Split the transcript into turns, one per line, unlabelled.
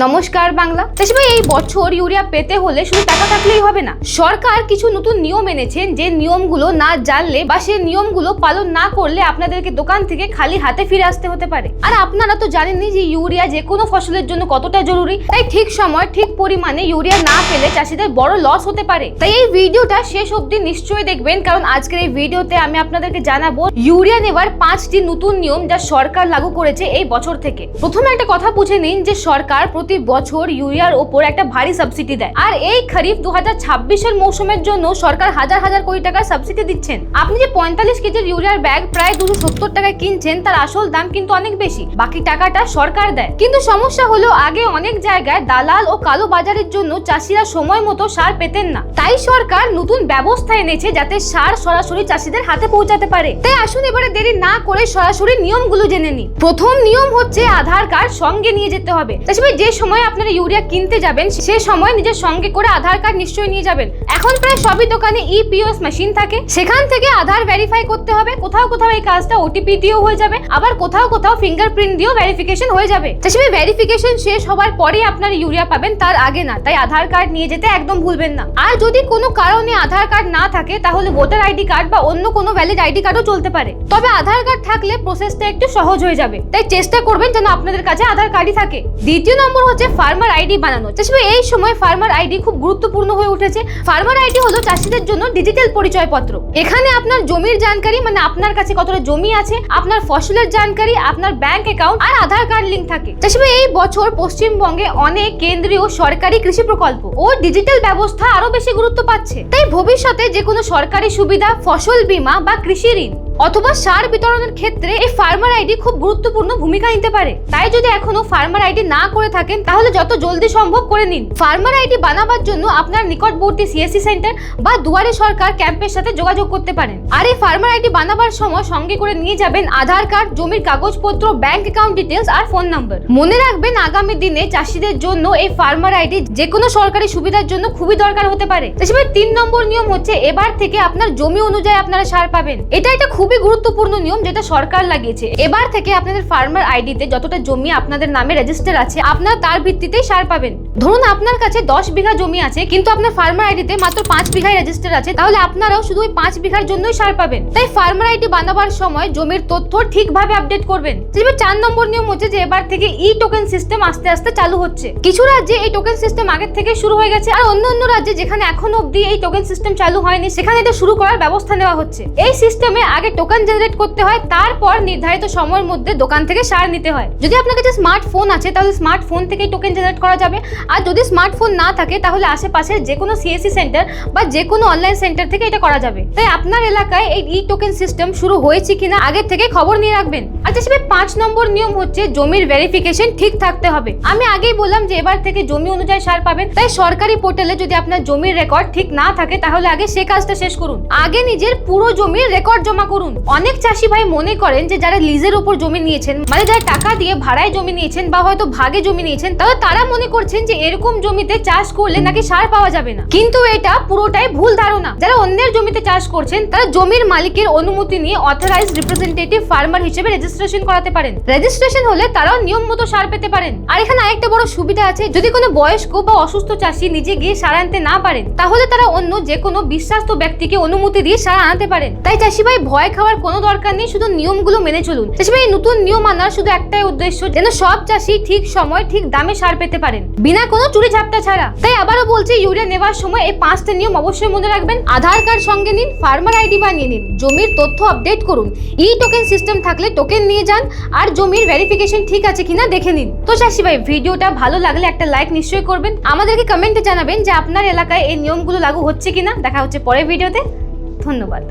নমস্কার বাংলা। চাষিভাই, এই বছর ইউরিয়া পেতে হলে শুধু টাকা থাকলেই হবে না। সরকার কিছু নতুন নিয়ম এনেছেন, যে নিয়মগুলো না জানলে বা সেই নিয়মগুলো পালন না করলে আপনাদেরকে দোকান থেকে খালি হাতে ফিরে আসতে হতে পারে। আর আপনারা তো জানেনই যে ইউরিয়া যে কোনো ফসলের জন্য কতটা জরুরি। তাই ঠিক সময় ঠিক পরিমাণে ইউরিয়া না পেলে চাষিদের বড় লস হতে পারে। তাই এই ভিডিওটা শেষ অবধি নিশ্চয়ই দেখবেন, কারণ আজকের এই ভিডিওতে আমি আপনাদেরকে জানাবো ইউরিয়া নেওয়ার 5টি নতুন নিয়ম যা সরকার লাগু করেছে এই বছর থেকে। প্রথমে একটা কথা বুঝে নিন যে সরকার প্রতি বছর ইউরিয়ার উপর একটা ভারী সাবসিডি দেয়। আর এই খরিফ 2026-এর মৌসুমের জন্য সরকার হাজার হাজার কোটি টাকার সাবসিডি দিচ্ছেন। আপনি যে 45 কেজির ইউরিয়ার ব্যাগ প্রায় 270 টাকায় কিনছেন, তার আসল দাম কিন্তু অনেক বেশি, বাকি টাকাটা সরকার দেয়। কিন্তু সমস্যা হলো আগে অনেক জায়গায় দালাল ও কালো বাজারের জন্য চাষিরা সময় মতো সার পেতেন না। তাই সরকার নতুন ব্যবস্থা এনেছে যাতে সার সরাসরি চাষিদের হাতে পৌঁছাতে পারে। তাই আসুন এবারে দেরি না করে সরাসরি নিয়মগুলো জেনে নিই। প্রথম নিয়ম হচ্ছে আধার কার্ড সঙ্গে নিয়ে যেতে হবে। চাষিভাই, যে সময় আপনারা ইউরিয়া কিনতে যাবেন সে সময় নিজের সঙ্গে করে আধার কার্ড নিশ্চয়ই নিয়ে যাবেন। এখন প্রায় সবই দোকানে ইপিওএস মেশিন থাকে, সেখান থেকে আধার ভেরিফাই করতে হবে। কোথাও কোথাও এই কাজটা ওটিপি দিয়েও হয়ে যাবে, আবার কোথাও কোথাও ফিঙ্গারপ্রিন্ট দিয়েও ভেরিফিকেশন হয়ে যাবে। চাষিভাই, ভেরিফিকেশন শেষ হওয়ার পরেই আপনারা ইউরিয়া পাবেন, তার আগে না। তাই আধার কার্ড নিয়ে যেতে একদম ভুলবেন না। আর যদি কোনো কারণে আধার কার্ড না থাকে তাহলে ভোটার আইডি কার্ড বা অন্য কোনো ভ্যালিড আইডি কার্ডও চলতে পারে। তবে আধার কার্ড থাকলে প্রসেসটা একটু সহজ হয়ে যাবে। তাই চেষ্টা করবেন যেন আপনাদের কাছে আধার কার্ডই থাকে। দ্বিতীয় নম্বর হচ্ছে ফার্মার আইডি বানানো। চাষিভাই, এই সময় ফার্মার আইডি খুব গুরুত্বপূর্ণ হয়ে উঠেছে। ফার্মার আইডি হলো চাষিদের জন্য ডিজিটাল পরিচয়পত্র। এখানে আপনার জমির জানকারি, মানে আপনার কাছে কতটা জমি আছে, আপনার ফসলের জানকারি, আপনার ব্যাংক অ্যাকাউন্ট আর আধার কার্ড লিংক থাকে। চাষিভাই, এই বছর পশ্চিমবঙ্গে অনেক কেন্দ্রীয় সরকারি কৃষি প্রকল্প ও ডিজিটাল ব্যবস্থা আরো বেশি গুরুত্ব পাচ্ছে। তাই ভবিষ্যতে যে কোনো সরকারি সুবিধা, ফসল বীমা বা কৃষি ঋণ অথবা সার বিতরণের ক্ষেত্রে এই ফার্মার আইডি খুব গুরুত্বপূর্ণ ভূমিকা নিতে পারে। তাই যদি এখনো ফার্মার আইডি না করে থাকেন তাহলে যত জলদি সম্ভব করে নিন। ফার্মার আইডি বানাবার জন্য আপনার নিকটবর্তী সিএসসি সেন্টার বা দুয়ারে সরকার ক্যাম্পের সাথে যোগাযোগ করতে পারেন। আর এই ফার্মার আইডি বানাবার সময় সঙ্গে করে নিয়ে যাবেন আধার কার্ড, জমির কাগজপত্র, ব্যাংক অ্যাকাউন্ট ডিটেলস আর ফোন নাম্বার। মনে রাখবেন আগামী দিনে চাষিদের জন্য এই ফার্মার আইডি যে কোনো সরকারি সুবিধার জন্য খুবই দরকার হতে পারে। 3 নম্বর নিয়ম হচ্ছে এবার থেকে আপনার জমি অনুযায়ী আপনারা সার পাবেন। এটা খুবই গুরুত্বপূর্ণ নিয়ম যেটা সরকার লাগিয়েছে। এবার থেকে আপনাদের ফার্মার আইডিতে যতটা জমি আপনাদের নামে রেজিস্টার আছে আপনারা তার ভিত্তিতেই সার পাবেন। ধরুন আপনার কাছে 10 বিঘা জমি আছে কিন্তু আপনার ফার্মার আইডিতে মাত্র 5 বিঘাই রেজিস্টার আছে, তাহলে আপনারাও শুধু ওই 5 বিঘার জন্যই সার পাবেন। তাই ফার্মার আইডি বানাবার সময় জমির তথ্য ঠিকভাবে আপডেট করবেন। 4 নম্বর নিয়ম হচ্ছে যে এবার থেকে ই টোকেন সিস্টেম আস্তে আস্তে চালু হচ্ছে। কিছু রাজ্যে এই টোকেন সিস্টেম আগের থেকে শুরু হয়ে গেছে, আর অন্য রাজ্যে যেখানে এখনো অবধি এই টোকেন সিস্টেম চালু হয়নি সেখানে এটা শুরু করার ব্যবস্থা নেওয়া হচ্ছে। এই সিস্টেমে আগে টোকেন জেনারেট করতে হয়, তারপর নির্ধারিত সময়ের মধ্যে দোকান থেকে সার নিতে হয়। যদি আপনার কাছে স্মার্টফোন আছে তাহলে স্মার্টফোন থেকেই টোকেন জেনারেট করা যাবে, আর যদি স্মার্টফোন না থাকে তাহলে আশেপাশের যে কোনো সিএসসি সেন্টার বা যে কোনো অনলাইন সেন্টার থেকে এটা করা যাবে। তাই আপনার এলাকায় এই ই টোকেন সিস্টেম শুরু হয়েছে কিনা আগের থেকে খবর নিয়ে রাখবেন। আর চাষিভাই, 5 নম্বর নিয়ম হচ্ছে জমির ভেরিফিকেশন ঠিক থাকতে হবে। আমি আগেই বললাম যে এবার থেকে জমি অনুযায়ী সার পাবেন। তাই সরকারি পোর্টালে যদি আপনার জমির রেকর্ড ঠিক না থাকে তাহলে আগে সে কাজটা শেষ করুন। আগে নিজের পুরো জমির রেকর্ড জমা করুন। অনেক চাষি ভাই মনে করেন যে যারা লিজের উপর জমি নিয়েছেন, মানে যারা টাকা দিয়ে ভাড়ায় জমি নিয়েছেন বা হয়তো ভাগে জমি নিয়েছেন, তাহলে তারা মনে করছেন যে এরকম জমিতে চাষ করলে নাকি সার পাওয়া যাবে না। কিন্তু এটা পুরোটাই ভুল ধারণা। যারা অন্যের জমিতে চাষ করছেন তারা জমির মালিকের অনুমতি নিয়ে অথরাইজড রিপ্রেজেন্টেটিভ ফার্মার হিসেবে রেজিস্ট্রেশন করাতে পারেন। রেজিস্ট্রেশন হলে তারাও নিয়ম মতো সার পেতে পারেন। আর এখানে আরেকটা বড় সুবিধা আছে, যদি কোনো বয়স্ক বা অসুস্থ চাষি নিজে গিয়ে সার আনতে না পারেন তাহলে তারা অন্য যে কোনো বিশ্বাস্ত ব্যক্তিকে অনুমতি দিয়ে সার আনাতে পারেন। তাই চাষি ভাই ভয় খাওয়ার কোনো দরকার নেই, শুধু নিয়মগুলো মেনে চলুন। চাষিভাই, এই নতুন নিয়ম আনার শুধু একটাই উদ্দেশ্য, যেন সব চাষি ঠিক সময় ঠিক দামে সার পেতে পারেন বিনা কোনো চুরি ঝাপটা ছাড়া। তাই আবারও বলছি, ইউরিয়া নেওয়ার সময় এই 5টা নিয়ম অবশ্যই মনে রাখবেন। আধার কার্ড সঙ্গে নিন, ফার্মার আইডি বানিয়ে নিন, জমির তথ্য আপডেট করুন, ই টোকেন সিস্টেম থাকলে টোকেন নিয়ে যান, আর জমির ভেরিফিকেশন ঠিক আছে কিনা দেখে নিন। তো চাষিভাই, ভিডিওটা ভালো লাগলে একটা লাইক নিশ্চয়ই করবেন। আমাদেরকে কমেন্টে জানাবেন যে আপনার এলাকায় এই নিয়মগুলো লাগু হচ্ছে কিনা। দেখা হচ্ছে পরের ভিডিওতে। ধন্যবাদ।